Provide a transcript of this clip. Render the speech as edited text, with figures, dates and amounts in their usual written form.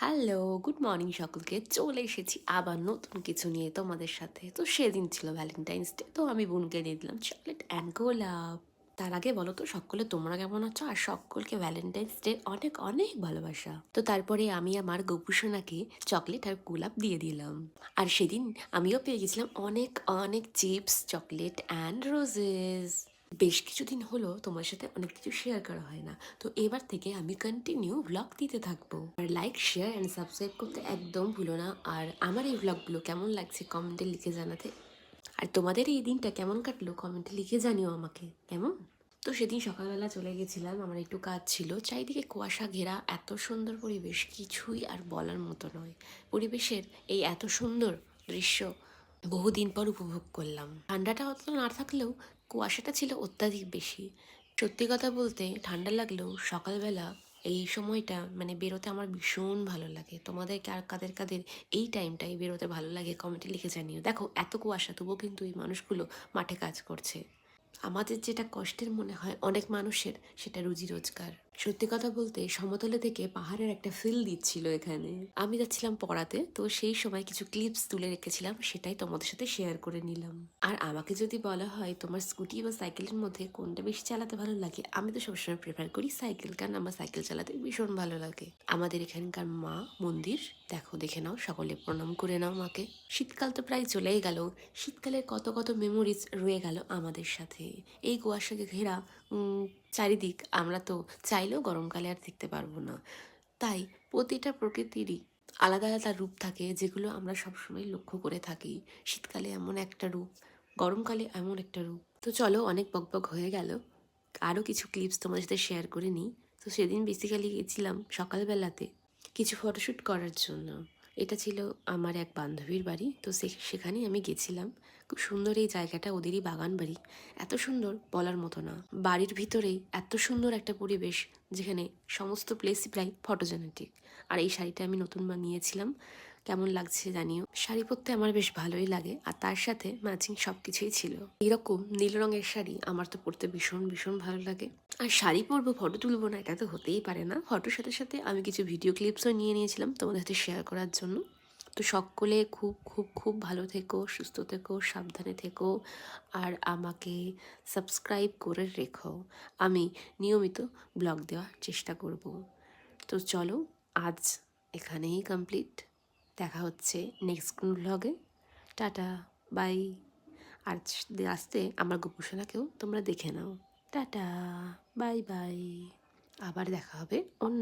Hello, good morning সকলকে। চলে এসেছি আবার নতুন কিছু নিয়ে তোমাদের সাথে। তো সেদিন ছিল ভ্যালেন্টাইন্স ডে। তো আমি বোনকে দিয়ে দিলাম চকলেট অ্যান্ড গোলাপ। তার আগে বলো তো সকলে তোমরা কেমন আছো? আর সকলকে ভ্যালেন্টাইন্স ডে অনেক অনেক ভালোবাসা। তো তারপরে আমি আমার গোপুসোনাকে চকলেট আর গোলাপ দিয়ে দিলাম। আর সেদিন আমিও পেয়ে গেছিলাম অনেক অনেক চিপস, চকলেট অ্যান্ড রোজেস। বেশ কিছুদিন হলো তোমার সাথে অনেক কিছু শেয়ার করা হয় না। তো এবার থেকে আমি কন্টিনিউ ভ্লগ দিতে থাকবো। আর লাইক, শেয়ার অ্যান্ড সাবস্ক্রাইব করতে একদম ভুলো না। আর আমার এই ভ্লগগুলো কেমন লাগছে কমেন্টে লিখে জানাতে। আর তোমাদের এই দিনটা কেমন কাটলো কমেন্টে লিখে জানিও আমাকে, কেমন? তো সেদিন সকালবেলা চলে গেছিলাম, আমার একটু কাজ ছিল। চারিদিকে কুয়াশা ঘেরা এত সুন্দর পরিবেশ, কিছুই আর বলার মতো নয়। পরিবেশের এই এত সুন্দর দৃশ্য বহুদিন পর উপভোগ করলাম। ঠান্ডাটা অত না থাকলেও কুয়াশাটা ছিল অত্যাধিক বেশি। সত্যি কথা বলতে ঠান্ডা লাগলেও সকালবেলা এই সময়টা মানে বেরোতে আমার ভীষণ ভালো লাগে। তোমাদের কার কাদের কাদের এই টাইমটাই বেরোতে ভালো লাগে কমেন্টে লিখে জানিও। দেখো এত কুয়াশা তবুও কিন্তু এই মানুষগুলো মাঠে কাজ করছে। আমাদের যেটা কষ্টের মনে হয় অনেক মানুষের সেটা রুজি রোজগার। সত্যি কথা বলতে সমতলে থেকে পাহাড়ের একটা ফিল দিচ্ছিল এখানে। আমি যাচ্ছিলাম পড়াতে, তো সেই সময় কিছু ক্লিপস তুলে রেখেছিলাম, সেটাই তোমাদের সাথে শেয়ার করে নিলাম। আর আমাকে যদি বলা হয় তোমার স্কুটি বা সাইকেলের মধ্যে কোনটা বেশি চালাতে ভালো লাগে, আমি তো সবসময় প্রেফার করি সাইকেল, কারণ আমার সাইকেল চালাতে ভীষণ ভালো লাগে। আমাদের এখানকার মা মন্দির দেখো, দেখে নাও, সকলে প্রণাম করে নাও মাকে। শীতকাল তো প্রায় চলেই গেল। শীতকালের কত কত মেমোরিজ রয়ে গেল আমাদের সাথে। এই কুয়াশাকে ঘেরা চারিদিক আমরা তো চাইলেও গরমকালে আর দেখতে পারবো না। তাই প্রতিটা প্রকৃতিরই আলাদা আলাদা রূপ থাকে, যেগুলো আমরা সবসময় লক্ষ্য করে থাকি। শীতকালে এমন একটা রূপ, গরমকালে এমন একটা রূপ। তো চলো, অনেক বকবক হয়ে গেল, আরও কিছু ক্লিপস তোমাদের সাথে শেয়ার করে নিই। তো সেদিন বেসিক্যালি গেছিলাম সকালবেলাতে কিছু ফটোশ্যুট করার জন্য। এটা ছিল আমার এক বান্ধবীর বাড়ি, তো সেখানেই আমি গেছিলাম। খুব সুন্দর এই জায়গাটা, ওদেরই বাগান বাড়ি। এত সুন্দর বলার মতো না। বাড়ির ভিতরেই এত সুন্দর একটা পরিবেশ, যেখানে সমস্ত প্লেসই প্রায় ফটোজেনেটিক। আর এই শাড়িটা আমি নতুন বানিয়েছিলাম, কেমন লাগছে জানিও। শাড়ি পরতে আমার বেশ ভালোই লাগে, আর তার সাথে ম্যাচিং সব কিছুই ছিল। এরকম নীল রঙের শাড়ি আমার তো পরতে ভীষণ ভীষণ ভালো লাগে। আর শাড়ি পরবো, ফটো তুলবো না, এটা তো হতেই পারে না। ফটোর সাথে সাথে আমি কিছু ভিডিও ক্লিপসও নিয়ে নিয়েছিলাম তোমাদের সাথে শেয়ার করার জন্য। তো সকলে খুব খুব খুব ভালো থেকো, সুস্থ থেকো, সাবধানে থেকো। আর আমাকে সাবস্ক্রাইব করে রেখো। আমি নিয়মিত ব্লগ দেওয়ার চেষ্টা করব। তো চলো, আজ এখানেই কমপ্লিট। দেখা হচ্ছে নেক্সট কোন ব্লগে। Tata, by. আর আস্তে আমার গোপুসোনাকেও তোমরা দেখে নাও। Tata, bye bye. আবার দেখা হবে অন্য